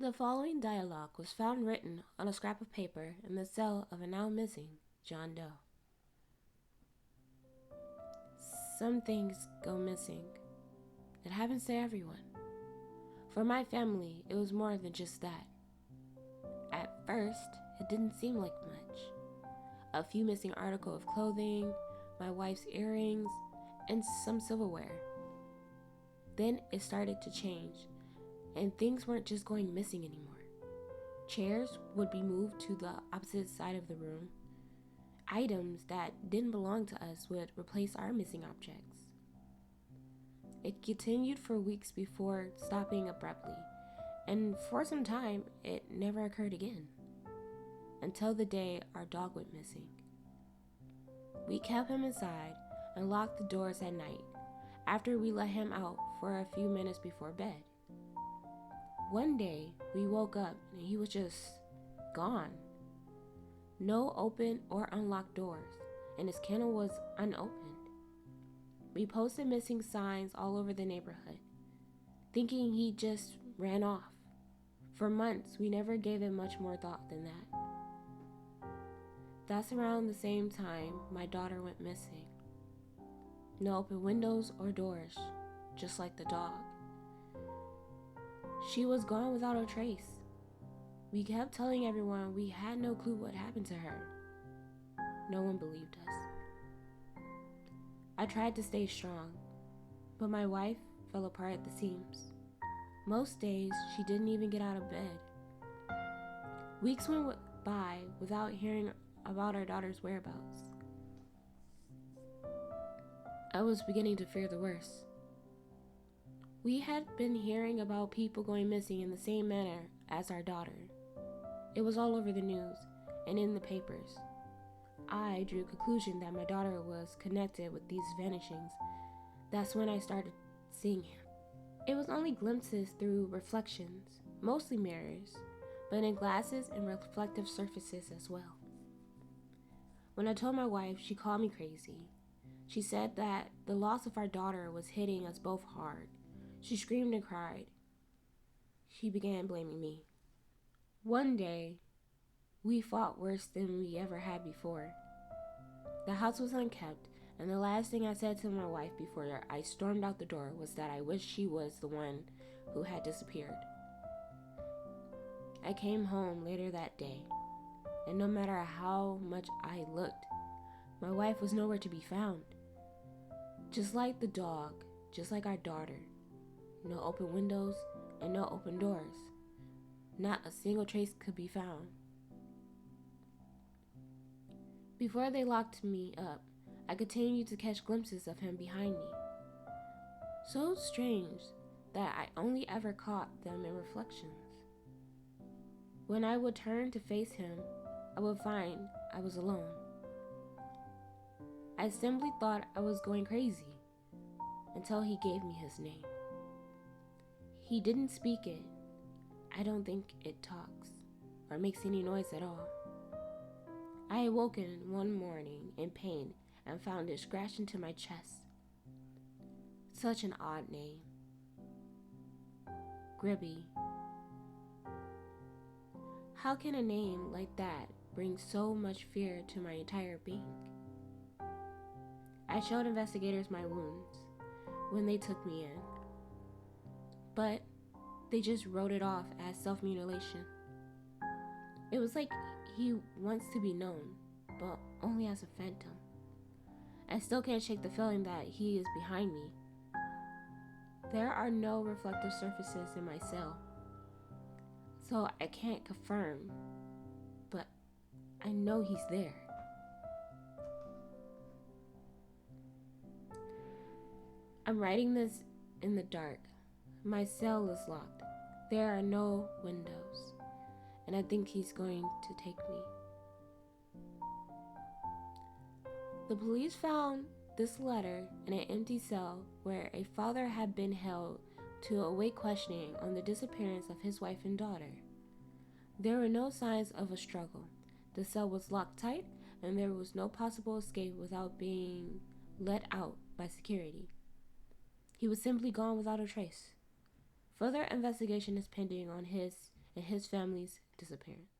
The following dialogue was found written on a scrap of paper in the cell of a now missing John Doe. Some things go missing. It happens to everyone. For my family, it was more than just that. At first, it didn't seem like much. A few missing articles of clothing, my wife's earrings, and some silverware. Then it started to change, and things weren't just going missing anymore. Chairs would be moved to the opposite side of the room. Items that didn't belong to us would replace our missing objects. It continued for weeks before stopping abruptly, and for some time, it never occurred again. Until the day our dog went missing. We kept him inside and locked the doors at night after we let him out for a few minutes before bed. One day, we woke up and he was just gone. No open or unlocked doors, and his kennel was unopened. We posted missing signs all over the neighborhood, thinking he just ran off. For months, we never gave it much more thought than that. That's around the same time my daughter went missing. No open windows or doors, just like the dog. She was gone without a trace. We kept telling everyone we had no clue what happened to her. No one believed us. I tried to stay strong, but my wife fell apart at the seams. Most days, she didn't even get out of bed. Weeks went by without hearing about our daughter's whereabouts. I was beginning to fear the worst. We had been hearing about people going missing in the same manner as our daughter. It was all over the news and in the papers. I drew a conclusion that my daughter was connected with these vanishings. That's when I started seeing him. It was only glimpses through reflections, mostly mirrors, but in glasses and reflective surfaces as well. When I told my wife, she called me crazy. She said that the loss of our daughter was hitting us both hard. She screamed and cried. She began blaming me. One day, we fought worse than we ever had before. The house was unkept, and the last thing I said to my wife before I stormed out the door was that I wished she was the one who had disappeared. I came home later that day, and no matter how much I looked, my wife was nowhere to be found. Just like the dog, just like our daughter. No open windows and no open doors. Not a single trace could be found. Before they locked me up, I continued to catch glimpses of him behind me. So strange that I only ever caught them in reflections. When I would turn to face him, I would find I was alone. I simply thought I was going crazy until he gave me his name. He didn't speak it. I don't think it talks or makes any noise at all. I awoken one morning in pain and found it scratched into my chest. Such an odd name. Grubby. How can a name like that bring so much fear to my entire being? I showed investigators my wounds when they took me in, but they just wrote it off as self-mutilation. It was like he wants to be known, but only as a phantom. I still can't shake the feeling that he is behind me. There are no reflective surfaces in my cell, so I can't confirm, but I know he's there. I'm writing this in the dark. My cell is locked. There are no windows, and I think he's going to take me. The police found this letter in an empty cell where a father had been held to await questioning on the disappearance of his wife and daughter. There were no signs of a struggle. The cell was locked tight, and there was no possible escape without being let out by security. He was simply gone without a trace. Further investigation is pending on his and his family's disappearance.